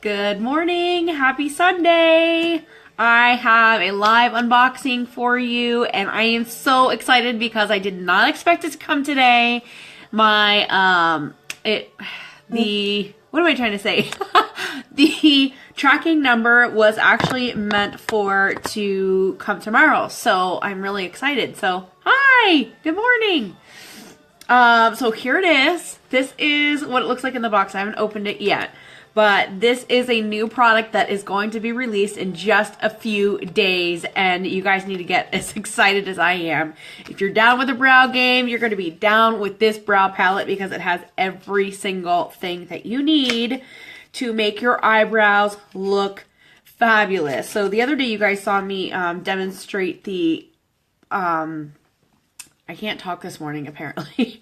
Good morning, happy Sunday. I have a live unboxing for you and I am so excited because I did not expect it to come today. What am I trying to say? The tracking number was actually meant to come tomorrow, so I'm really excited. So, hi, good morning. So here it is. This is what it looks like in the box. I haven't opened it yet. But this is a new product that is going to be released in just a few days, and you guys need to get as excited as I am. If you're down with the brow game, you're going to be down with this brow palette because it has every single thing that you need to make your eyebrows look fabulous. So the other day you guys saw me demonstrate the, I can't talk this morning apparently.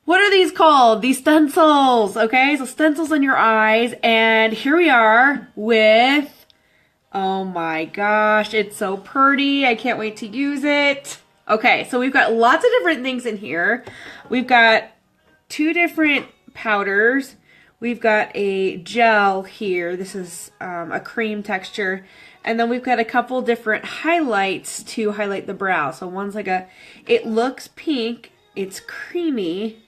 What are these called? These stencils, okay? So stencils in your eyes, and here we are with, oh my gosh, it's so pretty. I can't wait to use it. Okay, so we've got lots of different things in here. We've got two different powders. We've got a gel here. This is a cream texture. And then we've got a couple different highlights to highlight the brow. So one's like it looks pink, it's creamy,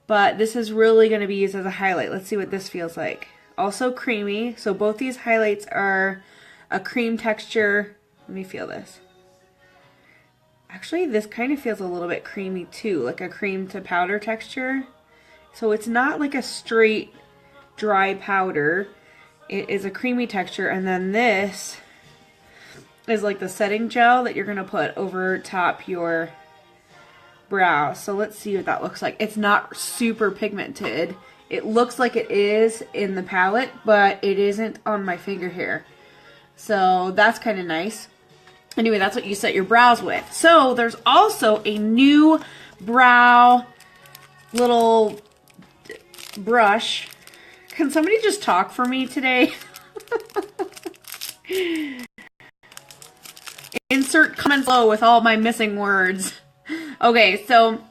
but this is really going to be used as a highlight. Let's see what this feels like. Also creamy. So both these highlights are a cream texture. Let me feel this. Actually, this kind of feels a little bit creamy too, like a cream to powder texture. So it's not like a straight dry powder. It is a creamy texture. And then this is like the setting gel that you're going to put over top your brow. So let's see what that looks like. It's not super pigmented. It looks like it is in the palette, but it isn't on my finger here. So that's kind of nice. Anyway, that's what you set your brows with. So there's also a new brow little brush. Can somebody just talk for me today? Insert comments below with all my missing words. Okay, so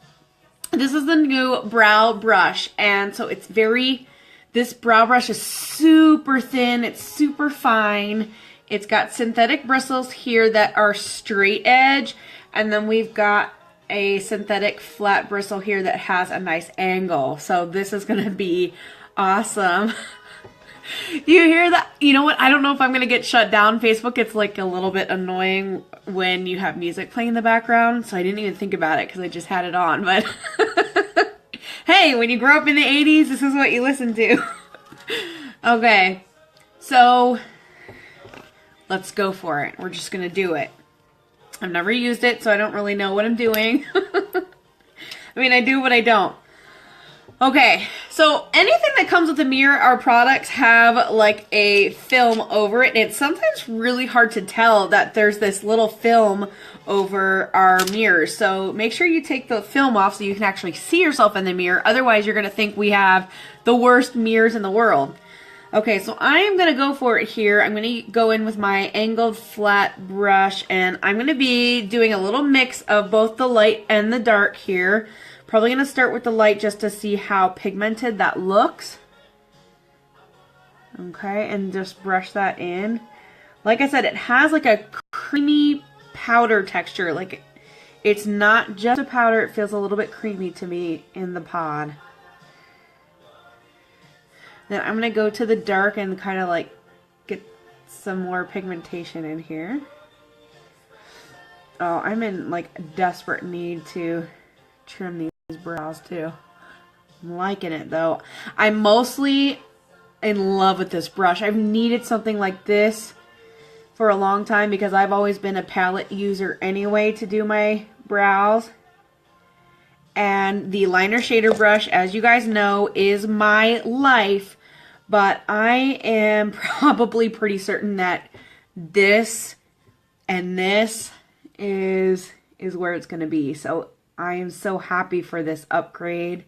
this is the new brow brush, and so this brow brush is super thin, it's super fine. It's got synthetic bristles here that are straight edge, and then we've got a synthetic flat bristle here that has a nice angle. So this is going to be awesome. You hear that? You know what? I don't know if I'm going to get shut down. Facebook, it's like a little bit annoying when you have music playing in the background, so I didn't even think about it because I just had it on. But hey, when you grow up in the 80s, this is what you listen to. Okay, so let's go for it. We're just going to do it. I've never used it, so I don't really know what I'm doing. I mean, I do, but I don't. Okay, so anything that comes with a mirror, our products have like a film over it. And it's sometimes really hard to tell that there's this little film over our mirrors. So make sure you take the film off so you can actually see yourself in the mirror. Otherwise, you're going to think we have the worst mirrors in the world. Okay, so I am going to go for it here. I'm going to go in with my angled flat brush, and I'm going to be doing a little mix of both the light and the dark here. Probably going to start with the light just to see how pigmented that looks. Okay, and just brush that in. Like I said, it has like a creamy powder texture. Like it's not just a powder, it feels a little bit creamy to me in the pod. Then I'm going to go to the dark and kind of like get some more pigmentation in here. Oh, I'm in like desperate need to trim these brows too. I'm liking it though. I'm mostly in love with this brush. I've needed something like this for a long time because I've always been a palette user anyway to do my brows. And the liner shader brush, as you guys know, is my life. But I am probably pretty certain that this and this is where it's going to be. So I am so happy for this upgrade.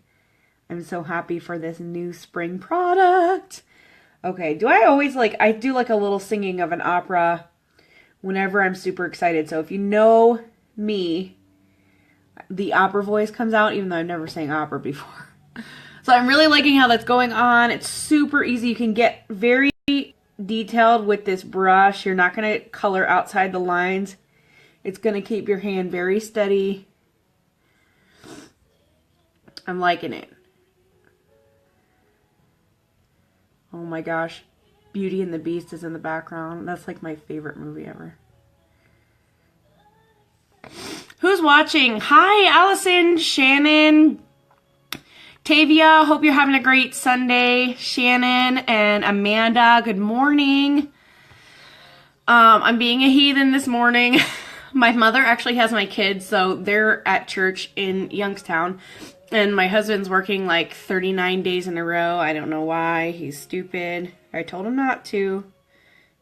I'm so happy for this new spring product. Okay, do I always I do like a little singing of an opera whenever I'm super excited. So if you know me, the opera voice comes out, even though I've never sang opera before. So I'm really liking how that's going on. It's super easy. You can get very detailed with this brush. You're not going to color outside the lines. It's going to keep your hand very steady. I'm liking it. Oh my gosh. Beauty and the Beast is in the background. That's like my favorite movie ever. Who's watching? Hi, Allison, Shannon, Tavia. Hope you're having a great Sunday. Shannon and Amanda, good morning. I'm being a heathen this morning. My mother actually has my kids, so they're at church in Youngstown. And my husband's working like 39 days in a row. I don't know why. He's stupid. I told him not to.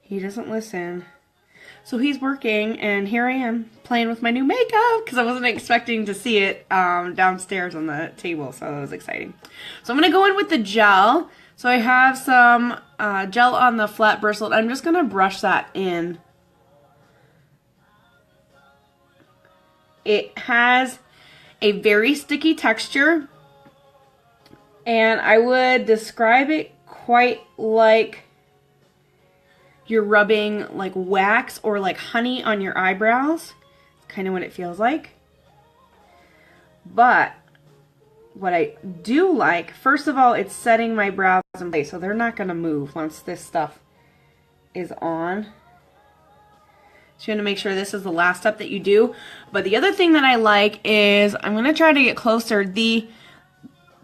He doesn't listen. So he's working, and here I am playing with my new makeup because I wasn't expecting to see it downstairs on the table, so that was exciting. So I'm going to go in with the gel. So I have some gel on the flat bristle. I'm just going to brush that in. It has a very sticky texture, and I would describe it quite like you're rubbing like wax or like honey on your eyebrows. Kind of what it feels like. But what I do like, first of all, it's setting my brows in place, so they're not going to move once this stuff is on. So you're going to make sure this is the last step that you do. But the other thing that I like is, I'm going to try to get closer. The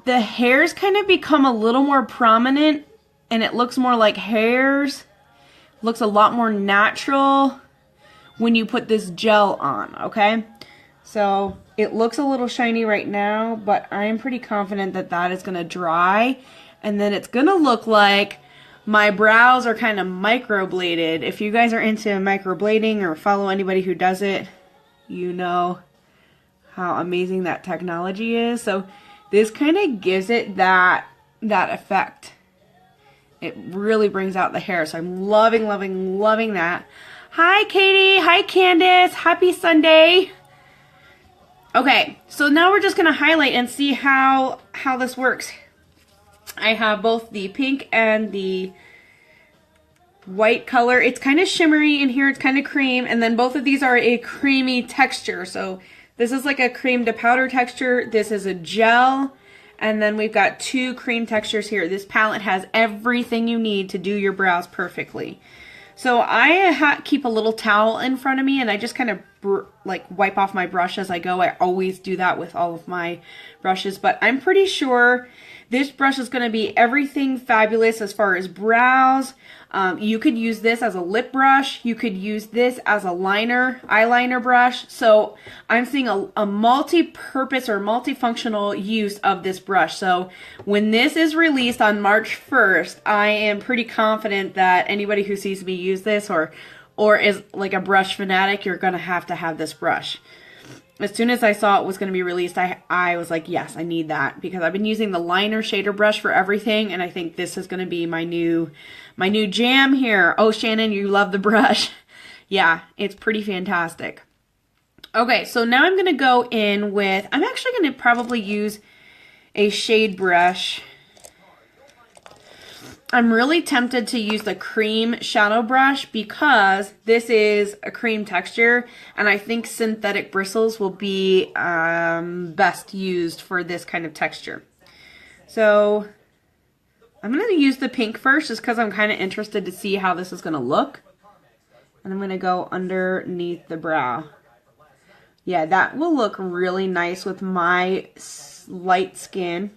hairs kind of become a little more prominent, and it looks more like hairs. Looks a lot more natural when you put this gel on, okay? So it looks a little shiny right now, but I'm pretty confident that that is going to dry, and then it's going to look like my brows are kind of microbladed. If you guys are into microblading or follow anybody who does it, you know how amazing that technology is. So this kind of gives it that effect. It really brings out the hair. So I'm loving, loving, loving that. Hi, Katie. Hi, Candace. Happy Sunday. Okay, so now we're just going to highlight and see how this works. I have both the pink and the white color. It's kind of shimmery in here. It's kind of cream. And then both of these are a creamy texture. So this is like a cream to powder texture. This is a gel. And then we've got two cream textures here. This palette has everything you need to do your brows perfectly. So I keep a little towel in front of me, and I just kind of like wipe off my brush as I go. I always do that with all of my brushes, but I'm pretty sure this brush is going to be everything fabulous as far as brows. You could use this as a lip brush. You could use this as a eyeliner brush. So I'm seeing a multi-purpose or multifunctional use of this brush. So when this is released on March 1st, I am pretty confident that anybody who sees me use this or is like a brush fanatic, you're going to have this brush. As soon as I saw it was going to be released, I was like, yes, I need that, because I've been using the liner shader brush for everything, and I think this is going to be my new jam here. Oh, Shannon, you love the brush. Yeah, it's pretty fantastic. Okay, so now I'm going to go in with, I'm actually going to probably use a shade brush. I'm really tempted to use the cream shadow brush because this is a cream texture, and I think synthetic bristles will be best used for this kind of texture. So I'm going to use the pink first just because I'm kind of interested to see how this is going to look. And I'm going to go underneath the brow. Yeah, that will look really nice with my light skin.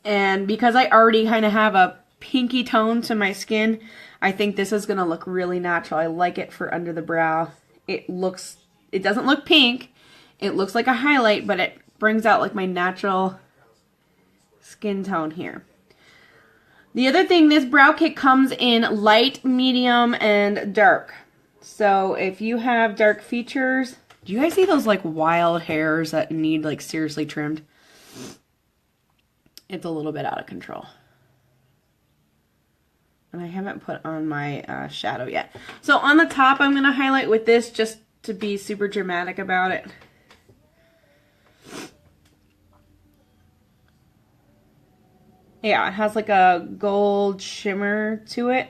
And because I already kind of have a pinky tone to my skin, I think this is going to look really natural. I like it for under the brow. It doesn't look pink. It looks like a highlight, but it brings out like my natural skin tone here. The other thing, this brow kit comes in light, medium, and dark. So if you have dark features, do you guys see those like wild hairs that need like seriously trimmed? It's a little bit out of control. And I haven't put on my shadow yet. So on the top, I'm going to highlight with this just to be super dramatic about it. Yeah, it has like a gold shimmer to it.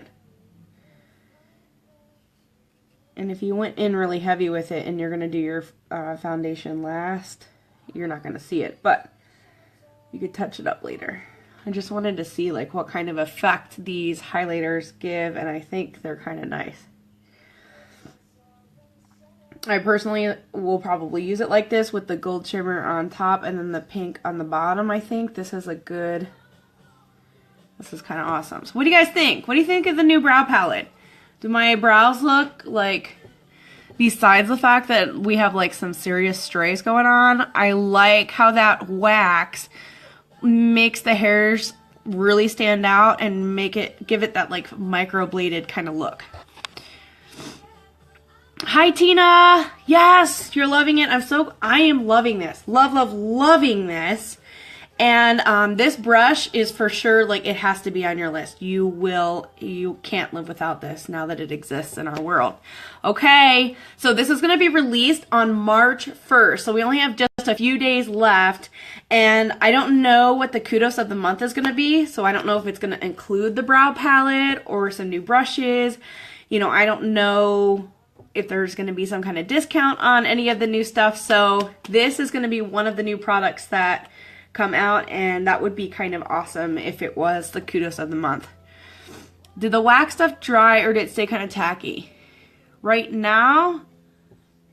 And if you went in really heavy with it and you're going to do your foundation last, you're not going to see it, but you could touch it up later. I just wanted to see like what kind of effect these highlighters give, and I think they're kind of nice. I personally will probably use it like this with the gold shimmer on top and then the pink on the bottom. I think this is kind of awesome. So what do you guys think? What do you think of the new brow palette? Do my brows look like, besides the fact that we have like some serious strays going on, I like how that wax makes the hairs really stand out and give it that like microbladed kind of look. Hi Tina! Yes, you're loving it. I am loving this. Loving this. And this brush is for sure, like, it has to be on your list. You can't live without this now that it exists in our world. Okay, so this is going to be released on March 1st. So we only have just a few days left. And I don't know what the kudos of the month is going to be. So I don't know if it's going to include the brow palette or some new brushes. You know, I don't know if there's going to be some kind of discount on any of the new stuff. So this is going to be one of the new products that come out, and that would be kind of awesome if it was the kudos of the month. Did the wax stuff dry or did it stay kind of tacky? Right now,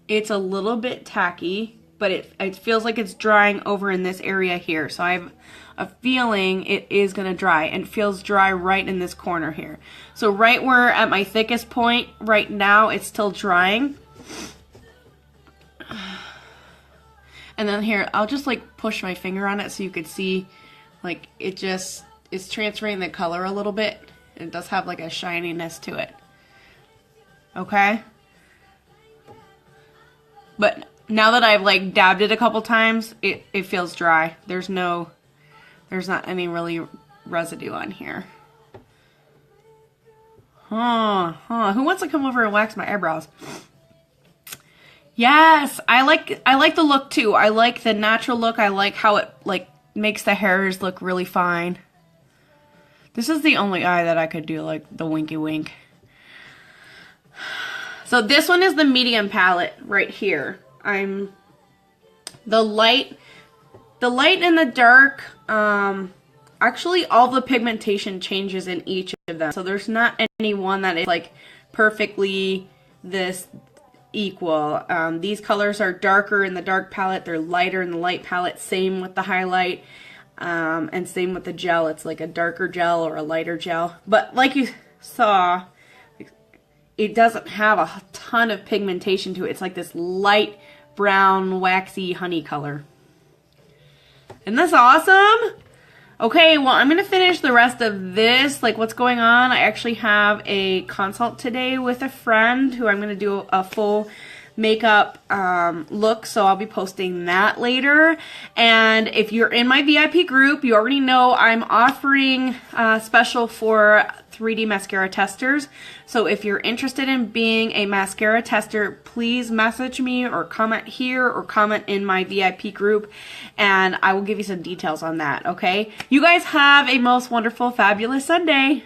it's a little bit tacky, but it feels like it's drying over in this area here. So I have a feeling it is going to dry, and it feels dry right in this corner here. So right where at my thickest point right now, it's still drying. And then here, I'll just like push my finger on it so you could see, like, it's transferring the color a little bit. It does have like a shininess to it. Okay? But now that I've like dabbed it a couple times, it feels dry. There's not any really residue on here. Who wants to come over and wax my eyebrows? Yes, I like the look too. I like the natural look. I like how it like makes the hairs look really fine. This is the only eye that I could do like the winky wink. So this one is the medium palette right here. The light and the dark, actually all the pigmentation changes in each of them. So there's not any one that is like perfectly this equal. These colors are darker in the dark palette, they're lighter in the light palette, same with the highlight, and same with the gel. It's like a darker gel or a lighter gel. But like you saw, it doesn't have a ton of pigmentation to it. It's like this light brown, waxy honey color. Isn't this awesome? Okay, well, I'm going to finish the rest of this, like what's going on. I actually have a consult today with a friend who I'm going to do a full makeup look, so I'll be posting that later. And if you're in my VIP group, you already know I'm offering special for 3D mascara testers. So if you're interested in being a mascara tester, please message me or comment here or comment in my VIP group, and I will give you some details on that, okay? You guys have a most wonderful, fabulous Sunday.